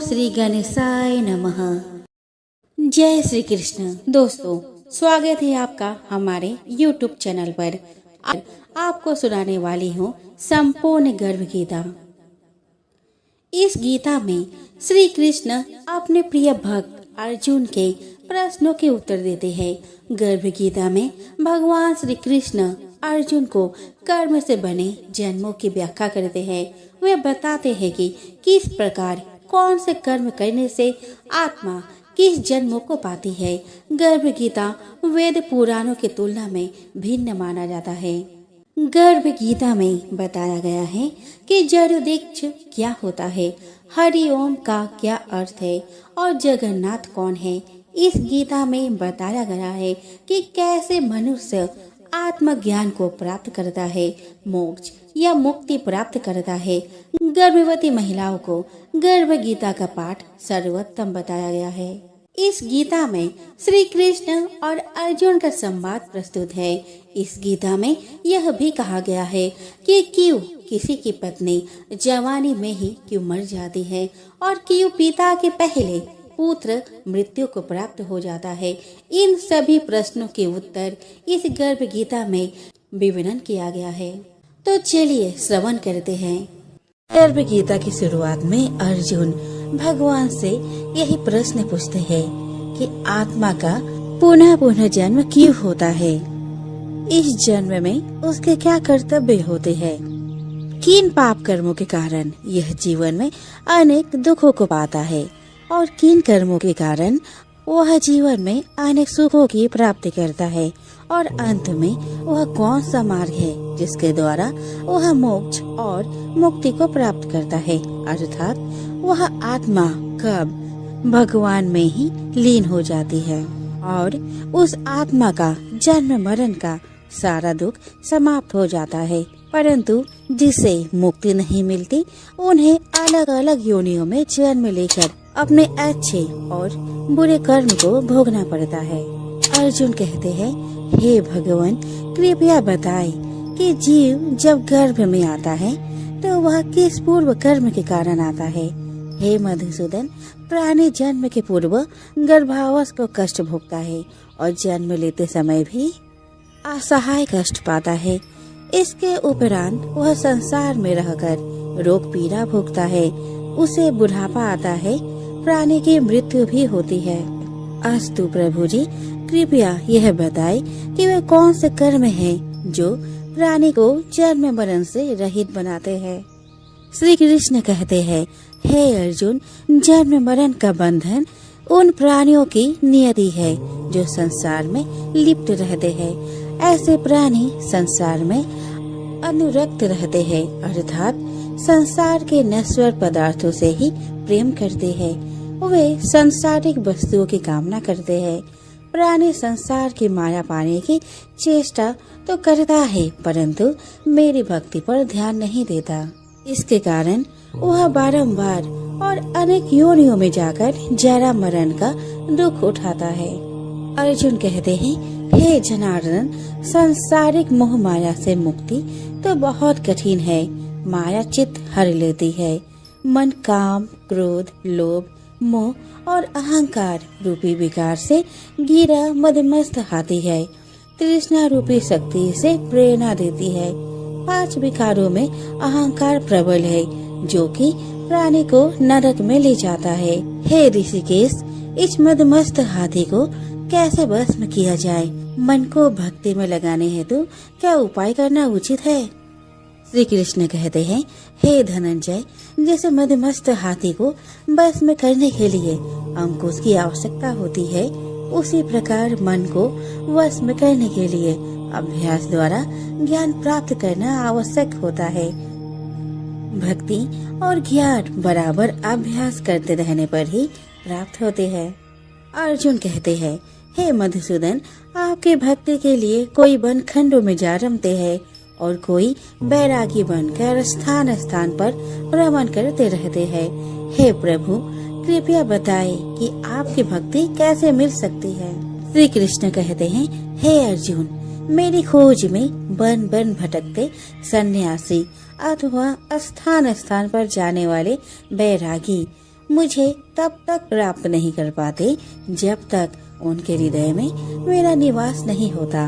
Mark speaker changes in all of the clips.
Speaker 1: श्री गणेशाय नमः। जय श्री कृष्ण। दोस्तों, स्वागत है आपका हमारे YouTube चैनल पर। आज आपको सुनाने वाली हूँ संपूर्ण गर्भ गीता। इस गीता में श्री कृष्ण अपने प्रिय भक्त अर्जुन के प्रश्नों के उत्तर देते हैं। गर्भ गीता में भगवान श्री कृष्ण अर्जुन को कर्म से बने जन्मों की व्याख्या करते हैं। वे बताते हैं कि किस प्रकार कौन से कर्म करने से आत्मा किस जन्मों को पाती है। गर्भ गीता वेद पुराणों की तुलना में भिन्न माना जाता है। गर्भ गीता में बताया गया है कि जड़ वृक्ष क्या होता है, हरि ओम का क्या अर्थ है और जगन्नाथ कौन है। इस गीता में बताया गया है कि कैसे मनुष्य आत्मज्ञान को प्राप्त करता है, मोक्ष या मुक्ति प्राप्त करता है। गर्भवती महिलाओं को गर्भ गीता का पाठ सर्वोत्तम बताया गया है। इस गीता में श्री कृष्ण और अर्जुन का संवाद प्रस्तुत है। इस गीता में यह भी कहा गया है कि क्यों किसी की पत्नी जवानी में ही क्यों मर जाती है और क्यों पिता के पहले पुत्र मृत्यु को प्राप्त हो जाता है। इन सभी प्रश्नों के उत्तर इस गर्भ गीता में विवरण किया गया है। तो चलिए श्रवण करते हैं। गर्भ गीता की शुरुआत में अर्जुन भगवान से यही प्रश्न पूछते हैं कि आत्मा का पुनः पुनः जन्म क्यों होता है, इस जन्म में उसके क्या कर्तव्य होते हैं, किन पाप कर्मों के कारण यह जीवन में अनेक दुखों को पाता है और किन कर्मों के कारण वह जीवन में अनेक सुखों की प्राप्ति करता है और अंत में वह कौन सा मार्ग है जिसके द्वारा वह मोक्ष और मुक्ति को प्राप्त करता है, अर्थात वह आत्मा कब भगवान में ही लीन हो जाती है और उस आत्मा का जन्म मरण का सारा दुख समाप्त हो जाता है। परंतु जिसे मुक्ति नहीं मिलती उन्हें अलग अलग योनियों में जन्म लेकर अपने अच्छे और बुरे कर्म को भोगना पड़ता है। अर्जुन कहते हैं, हे भगवान, कृपया बताएं कि जीव जब गर्भ में आता है तो वह किस पूर्व कर्म के कारण आता है। हे मधुसूदन, प्राणी जन्म के पूर्व गर्भावस्था को कष्ट भोगता है और जन्म लेते समय भी असहाय कष्ट पाता है। इसके उपरांत वह संसार में रहकर रोग पीड़ा भोगता है, उसे बुढ़ापा आता है, प्राणी की मृत्यु भी होती है। अस्तु प्रभु जी, कृपया यह बताएं कि वे कौन से कर्म हैं जो प्राणी को जन्म मरण से रहित बनाते हैं। श्री कृष्ण कहते हैं, हे अर्जुन, जन्म मरण का बंधन उन प्राणियों की नियति है जो संसार में लिप्त रहते हैं। ऐसे प्राणी संसार में अनुरक्त रहते हैं, अर्थात संसार के नश्वर पदार्थों से ही प्रेम करते हैं। वे सांसारिक वस्तुओं की कामना करते हैं। प्राणी संसार की माया पाने की चेष्टा तो करता है, परंतु मेरी भक्ति पर ध्यान नहीं देता। इसके कारण वह बारंबार और अनेक योनियों में जाकर जरा मरण का दुख उठाता है। अर्जुन कहते हैं, हे जनार्दन, सांसारिक मोह माया से मुक्ति तो बहुत कठिन है। माया चित्त हर लेती है। मन काम, क्रोध, लोभ, मोह और अहंकार रूपी विकार से गिरा मदमस्त हाथी है। तृष्णा रूपी शक्ति से प्रेरणा देती है। 5 विकारों में अहंकार प्रबल है जो कि प्राणी को नरक में ले जाता है। हे ऋषिकेश, इस मदमस्त हाथी को कैसे भस्म किया जाए? मन को भक्ति में लगाने हेतु क्या उपाय करना उचित है? श्री कृष्ण कहते हैं, हे धनंजय, जैसे मदमस्त हाथी को भस्म करने के लिए अंकुश की आवश्यकता होती है, उसी प्रकार मन को वश करने के लिए अभ्यास द्वारा ज्ञान प्राप्त करना आवश्यक होता है। भक्ति और ज्ञान बराबर अभ्यास करते रहने पर ही प्राप्त होते हैं। अर्जुन कहते हैं, हे मधुसूदन, आपके भक्ति के लिए कोई वन खंडों में जा रमते हैं और कोई बैरागी बनकर स्थान स्थान पर भ्रमण करते रहते हैं। हे प्रभु, कृपया बताएं कि आपकी भक्ति कैसे मिल सकती है। श्री कृष्ण कहते हैं, हे अर्जुन, मेरी खोज में वन वन भटकते सन्यासी अथवा स्थान स्थान पर जाने वाले बैरागी मुझे तब तक प्राप्त नहीं कर पाते जब तक उनके हृदय में मेरा निवास नहीं होता।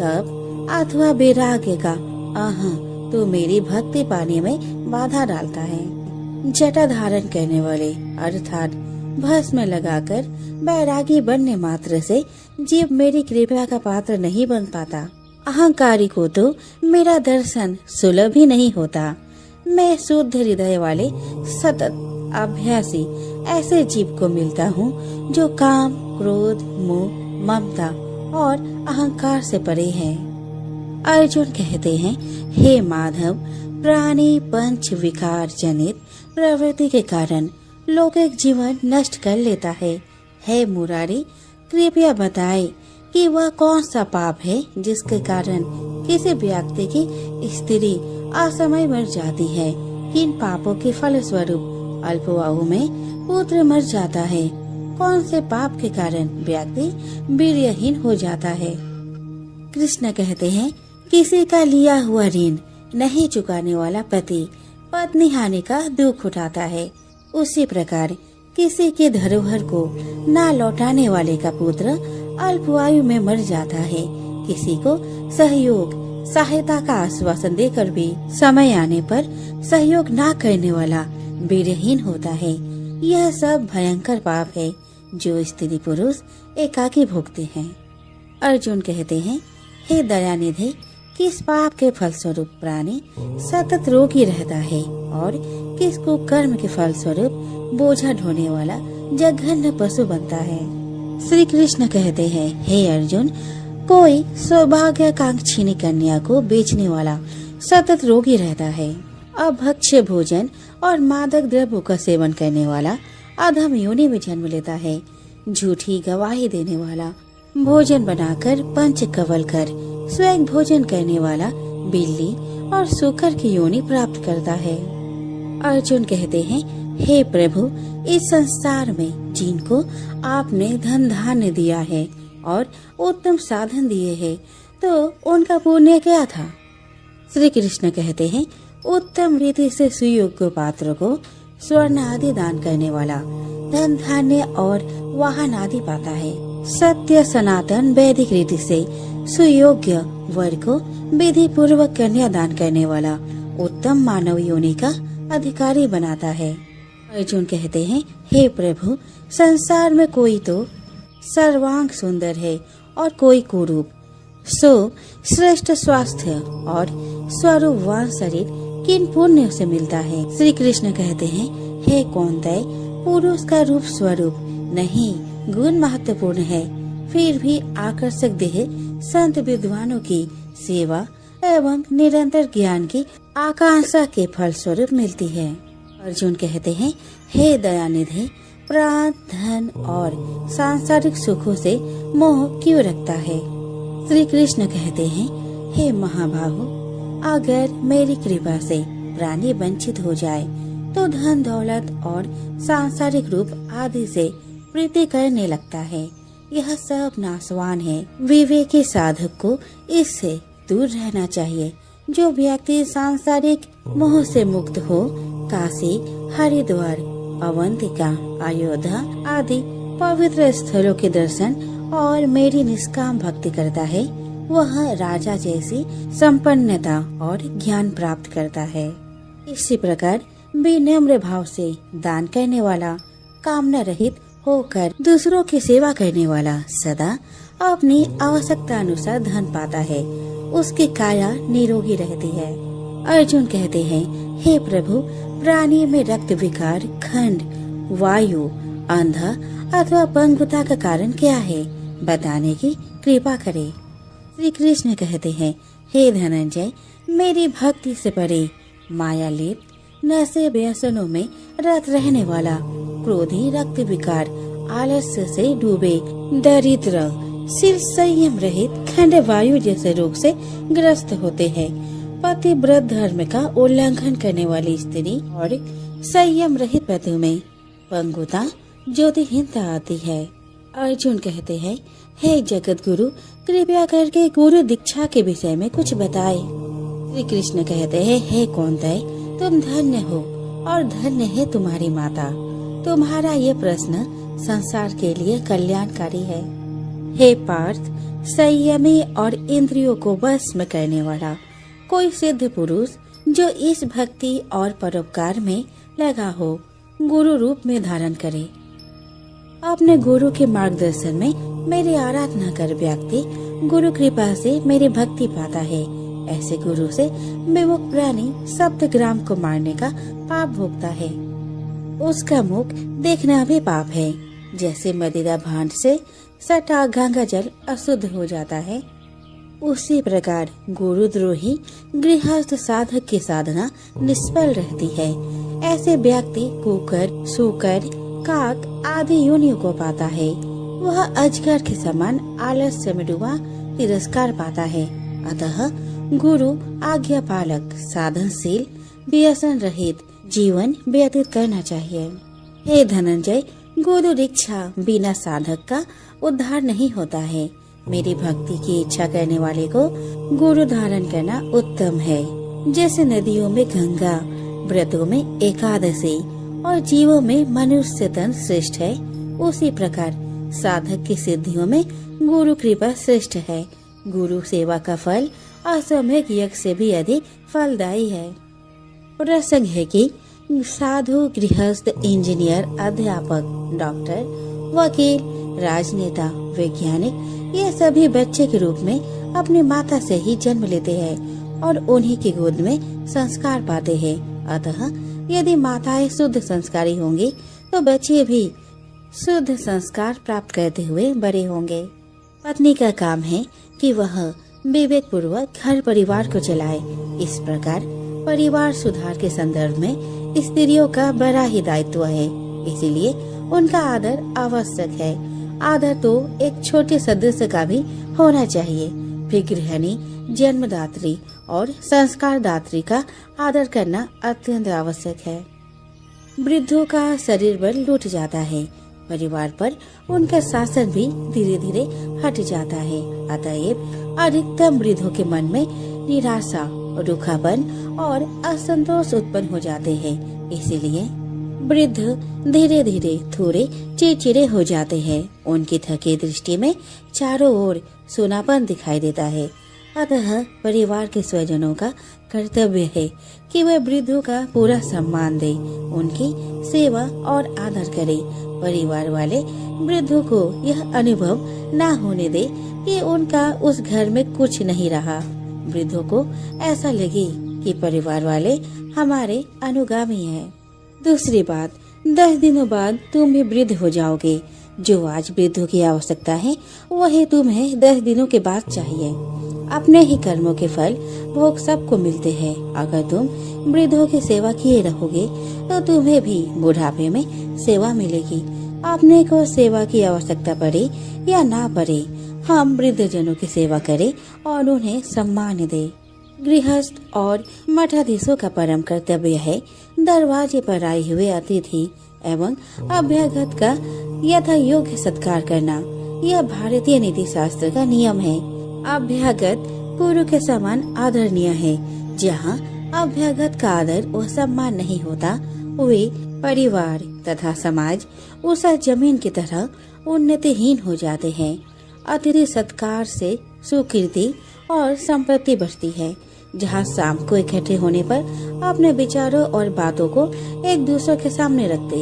Speaker 1: तब अथवा वैराग्य का आहा तो मेरी भक्ति पाने में बाधा डालता है। जटा धारण करने वाले अर्थात भस्म लगाकर बैरागी बनने मात्र से जीव मेरी कृपा का पात्र नहीं बन पाता। अहंकारी को तो मेरा दर्शन सुलभ ही नहीं होता। मैं शुद्ध हृदय वाले सतत अभ्यासी ऐसे जीव को मिलता हूँ जो काम, क्रोध, मोह, ममता और अहंकार से परे है। अर्जुन कहते हैं, हे माधव, प्राणी पंच विकार जनित प्रवृत्ति के कारण लौकिक जीवन नष्ट कर लेता है। हे मुरारी, कृपया बताए कि वह कौन सा पाप है जिसके कारण किसी व्यक्ति की स्त्री असमय मर जाती है। किन पापों के फलस्वरूप अल्पवायु में पुत्र मर जाता है। कौन से पाप के कारण व्यक्ति वीर्यहीन हो जाता है। कृष्ण कहते हैं, किसी का लिया हुआ ऋण नहीं चुकाने वाला पति पत्नी हानि का दुख उठाता है, उसी प्रकार किसी के धरोहर को न लौटाने वाले का पुत्र अल्पवायु में मर जाता है। किसी को सहयोग सहायता का आश्वासन देकर भी समय आने पर सहयोग न करने वाला वीर्यहीन होता है। यह सब भयंकर पाप है जो स्त्री पुरुष एकाकी भोगते हैं। अर्जुन कहते हैं, हे दयानिधि, किस पाप के फलस्वरूप प्राणी सतत रोगी रहता है और किसको कर्म के फलस्वरूप बोझा ढोने वाला जघन्य पशु बनता है। श्री कृष्ण कहते हैं, हे अर्जुन, कोई सौभाग्यकांक्षिणी कन्या को बेचने वाला सतत रोगी रहता है। अभक्ष्य भोजन और मादक द्रव्यों का सेवन करने वाला अधम योनि में जन्म लेता है। झूठी गवाही देने वाला भोजन बनाकर पंच कवल कर स्वयं भोजन करने वाला बिल्ली और सूकर की योनि प्राप्त करता है। अर्जुन कहते हैं, हे प्रभु, इस संसार में जिनको आपने धन धान्य दिया है और उत्तम साधन दिए हैं, तो उनका पुण्य क्या था। श्री कृष्ण कहते हैं, उत्तम रीति से सुयोग्य पात्र को स्वर्ण आदि दान करने वाला धन धान्य और वाहन आदि पाता है। सत्य सनातन वैदिक रीति से सुयोग्य वर को विधि पूर्वक कन्या दान करने वाला उत्तम मानव योनि का अधिकारी बनाता है। अर्जुन कहते हैं, हे प्रभु, संसार में कोई तो सर्वांग सुंदर है और कोई कुरूप, सो श्रेष्ठ स्वास्थ्य और स्वरूपवान शरीर किन पुण्य से मिलता है। श्री कृष्ण कहते हैं, हे कौन्तेय, पुरुष का रूप स्वरूप नहीं गुण महत्वपूर्ण है, फिर भी आकर्षक देह संत विद्वानों की सेवा एवं निरंतर ज्ञान की आकांक्षा के फल स्वरूप मिलती है। अर्जुन कहते हैं, हे दयानिधि, प्राण, धन और सांसारिक सुखों से मोह क्यों रखता है। श्री कृष्ण कहते हैं, हे महाबाहु, अगर मेरी कृपा से प्राणी वंचित हो जाए तो धन दौलत और सांसारिक रूप आदि से प्रीति करने लगता है। यह सब नाशवान है। विवेकी साधक को इससे दूर रहना चाहिए। जो व्यक्ति सांसारिक मोह से मुक्त हो काशी, हरिद्वार, अवंतिका, अयोध्या आदि पवित्र स्थलों के दर्शन और मेरी निष्काम भक्ति करता है, वह राजा जैसी संपन्नता और ज्ञान प्राप्त करता है। इसी प्रकार विनम्र भाव से दान करने वाला, कामना रहित होकर दूसरों की सेवा करने वाला सदा अपनी आवश्यकता अनुसार धन पाता है, उसकी काया निरोगी रहती है। अर्जुन कहते हैं, हे प्रभु, प्राणी में रक्त विकार, खंड, वायु, अंधा अथवा पंगुता का कारण क्या है, बताने की कृपा करे। श्री कृष्ण कहते हैं, हे धनंजय, मेरी भक्ति से परे मायालेप नशे व्यसनों में रत रहने वाला, क्रोधी, रक्त विकार, आलस्य से डूबे, दरिद्र, सिर संयम रहित, खंड वायु जैसे रोग से ग्रस्त होते हैं, पतिव्रत धर्म का उल्लंघन करने वाली स्त्री और संयम रहित पति में पंगुता, ज्योतिहीनता आती है। अर्जुन कहते हैं, हे जगत गुरु, कृपया करके गुरु दीक्षा के विषय में कुछ बताए। श्री कृष्ण कहते हैं, हे कौन्तेय, तुम धन्य हो और धन्य है तुम्हारी माता। तुम्हारा ये प्रश्न संसार के लिए कल्याणकारी है। हे पार्थ, संयमी और इंद्रियों को वश में करने वाला कोई सिद्ध पुरुष जो इस भक्ति और परोपकार में लगा हो, गुरु रूप में धारण करे। अपने गुरु के मार्गदर्शन में मेरी आराधना कर व्यक्ति गुरु कृपा से मेरी भक्ति पाता है। ऐसे गुरु से विमुख प्राणी सप्तग्राम को मारने का पाप भोगता है। उसका मुख देखना भी पाप है। जैसे मदिरा भांड से सटा गंगा जल अशुद्ध हो जाता है, उसी प्रकार गुरुद्रोही गृहस्थ साधक की साधना निष्फल रहती है। ऐसे व्यक्ति कुकर, सूकर, काक आदि योनियों को पाता है। वह अजगर के समान आलस्य में डूबा तिरस्कार पाता है। अतः गुरु आज्ञा पालक, साधनशील, व्यसन रहित जीवन व्यतीत करना चाहिए। हे धनंजय, गुरु दीक्षा बिना साधक का उद्धार नहीं होता है। मेरी भक्ति की इच्छा करने वाले को गुरु धारण करना उत्तम है। जैसे नदियों में गंगा, व्रतों में एकादशी और जीवों में मनुष्य तन श्रेष्ठ है, उसी प्रकार साधक की सिद्धियों में गुरु कृपा श्रेष्ठ है। गुरु सेवा का फल असम्यक यज्ञ से भी अधिक फलदायी है। प्रसंग है कि साधु, गृहस्थ, इंजीनियर, अध्यापक, डॉक्टर, वकील, राजनेता, वैज्ञानिक ये सभी बच्चे के रूप में अपनी माता से ही जन्म लेते हैं और उन्हीं की गोद में संस्कार पाते हैं। अतः यदि माताएं शुद्ध संस्कारी होंगी तो बच्चे भी शुद्ध संस्कार प्राप्त करते हुए बड़े होंगे। पत्नी का काम है कि वह विवेक पूर्वक घर परिवार को चलाए। इस प्रकार परिवार सुधार के संदर्भ में स्त्रियों का बड़ा ही दायित्व है, इसीलिए उनका आदर आवश्यक है। आदर तो एक छोटे सदस्य का भी होना चाहिए। फिर गृहिणी, जन्मदात्री और संस्कार दात्री का आदर करना अत्यंत आवश्यक है। वृद्धों का शरीर बल लूट जाता है, परिवार पर उनका शासन भी धीरे धीरे हट जाता है। अतएव अधिकतम वृद्धों के मन में निराशा, रूखापन और असंतोष उत्पन्न हो जाते हैं। इसीलिए वृद्ध धीरे धीरे थोड़े चिड़चिड़े हो जाते हैं। उनकी थकी दृष्टि में चारों ओर सूनापन दिखाई देता है। अतः परिवार के स्वजनों का कर्तव्य है कि वे वृद्धों का पूरा सम्मान दें, उनकी सेवा और आदर करें। परिवार वाले वृद्धों को यह अनुभव न होने दे कि उनका उस घर में कुछ नहीं रहा। वृद्धों को ऐसा लगे कि परिवार वाले हमारे अनुगामी हैं। दूसरी बात, 10 दिनों बाद तुम भी वृद्ध हो जाओगे। जो आज वृद्धों की आवश्यकता है वही तुम्हें 10 दिनों के बाद चाहिए। अपने ही कर्मों के फल भोग सबको मिलते हैं। अगर तुम वृद्धों की सेवा किए रहोगे तो तुम्हें भी बुढ़ापे में सेवा मिलेगी। अपने को सेवा की आवश्यकता पड़े या ना पड़े, हम वृद्ध जनों की सेवा करें और उन्हें सम्मान दें। गृहस्थ और मठाधीशों का परम कर्तव्य है दरवाजे पर आए हुए अतिथि एवं अभ्यागत का यथा योग्य सत्कार करना। यह भारतीय नीति शास्त्र का नियम है। अभ्यागत गुरु के समान आदरणीय है। जहाँ अभ्यागत का आदर व सम्मान नहीं होता, वे परिवार तथा समाज उस जमीन की तरह उन्नतिहीन हो जाते हैं। अतिथि सत्कार से सुकीर्ति और संपत्ति बढ़ती है। जहाँ शाम को इकट्ठे होने पर अपने विचारों और बातों को एक दूसरे के सामने रखते,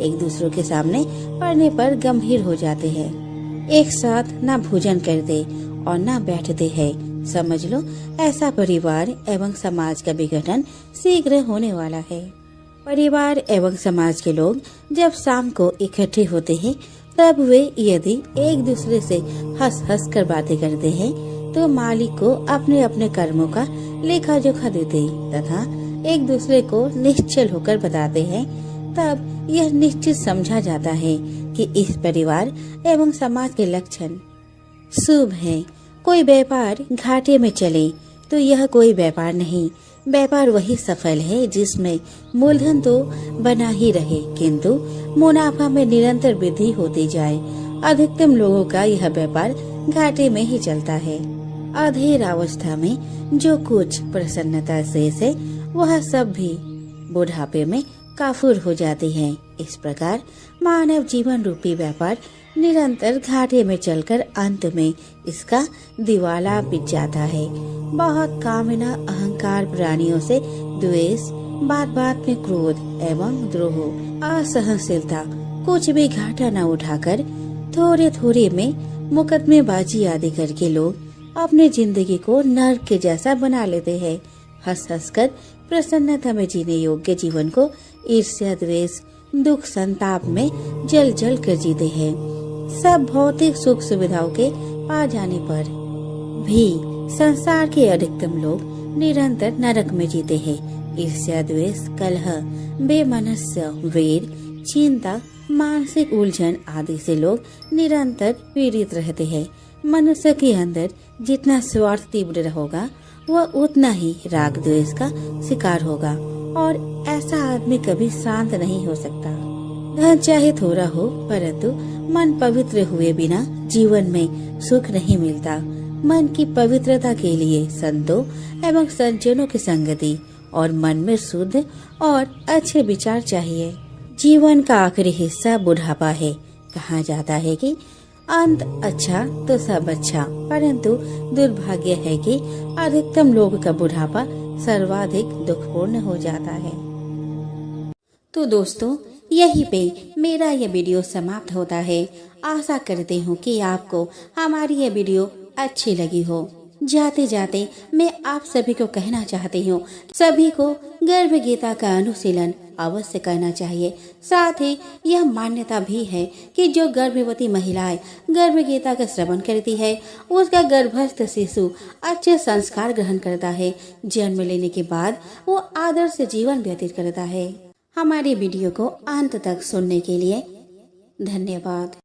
Speaker 1: एक दूसरों के सामने पढ़ने पर गंभीर हो जाते हैं। एक साथ न भोजन करते और न बैठते हैं। समझ लो ऐसा परिवार एवं समाज का विघटन शीघ्र होने वाला है। परिवार एवं समाज के लोग जब शाम को इकट्ठे होते हैं तब वे यदि एक दूसरे से हंस हंस कर बातें करते हैं तो मालिक को अपने अपने कर्मों का लेखा जोखा देते तथा एक दूसरे को निश्चल होकर बताते हैं। तब यह निश्चित समझा जाता है कि इस परिवार एवं समाज के लक्षण शुभ है। कोई व्यापार घाटे में चले तो यह कोई व्यापार नहीं। व्यापार वही सफल है जिसमें मूलधन तो बना ही रहे किंतु मुनाफा में निरंतर वृद्धि होती जाए। अधिकतम लोगों का यह व्यापार घाटे में ही चलता है। अधेर अवस्था में जो कुछ प्रसन्नता शेष है वह सब भी बुढ़ापे में काफूर हो जाती है। इस प्रकार मानव जीवन रूपी व्यापार निरंतर घाटे में चलकर अंत में इसका दिवाला पिट जाता है। बहुत कामना अहंकार प्राणियों से द्वेष, बात बात में क्रोध एवं द्रोह, असहनशीलता, कुछ भी घाटा न उठाकर थोड़े थोड़े में मुकदमेबाजी आदि करके लोग अपनी जिंदगी को नर्क के जैसा बना लेते हैं। हंस हंस कर प्रसन्नता में जीने योग्य जीवन को ईर्ष्या, द्वेष, दुख, संताप में जल जल कर जीते हैं। सब भौतिक सुख सुविधाओं के पा जाने पर भी संसार के अधिकतम लोग निरंतर नरक में जीते हैं। ईर्ष्या, द्वेष, कलह, बेमनस्य, वेर, चिंता, मानसिक उलझन आदि से लोग निरंतर पीड़ित रहते हैं। मनुष्य के अंदर जितना स्वार्थ तीव्र होगा वह उतना ही राग द्वेष का शिकार होगा और ऐसा आदमी कभी शांत नहीं हो सकता। धन चाहे थोड़ा हो परंतु मन पवित्र हुए बिना जीवन में सुख नहीं मिलता। मन की पवित्रता के लिए संतों एवं सज्जनों की संगति और मन में शुद्ध और अच्छे विचार चाहिए। जीवन का आखिरी हिस्सा बुढ़ापा है। कहा जाता है कि अंत अच्छा तो सब अच्छा, परंतु दुर्भाग्य है कि अधिकतम लोगों का बुढ़ापा सर्वाधिक दुखपूर्ण हो जाता है। तो दोस्तों, यहीं पे मेरा ये वीडियो समाप्त होता है। आशा करती हूँ कि आपको हमारी ये वीडियो अच्छी लगी हो। जाते जाते मैं आप सभी को कहना चाहती हूँ, सभी को गर्भ गीता का अनुशीलन अवश्य करना चाहिए। साथ ही यह मान्यता भी है कि जो गर्भवती महिलाएं गर्भ गीता का श्रवण करती है उसका गर्भस्थ शिशु अच्छे संस्कार ग्रहण करता है। जन्म लेने के बाद वो आदर्श जीवन व्यतीत करता है। हमारी वीडियो को अंत तक सुनने के लिए धन्यवाद।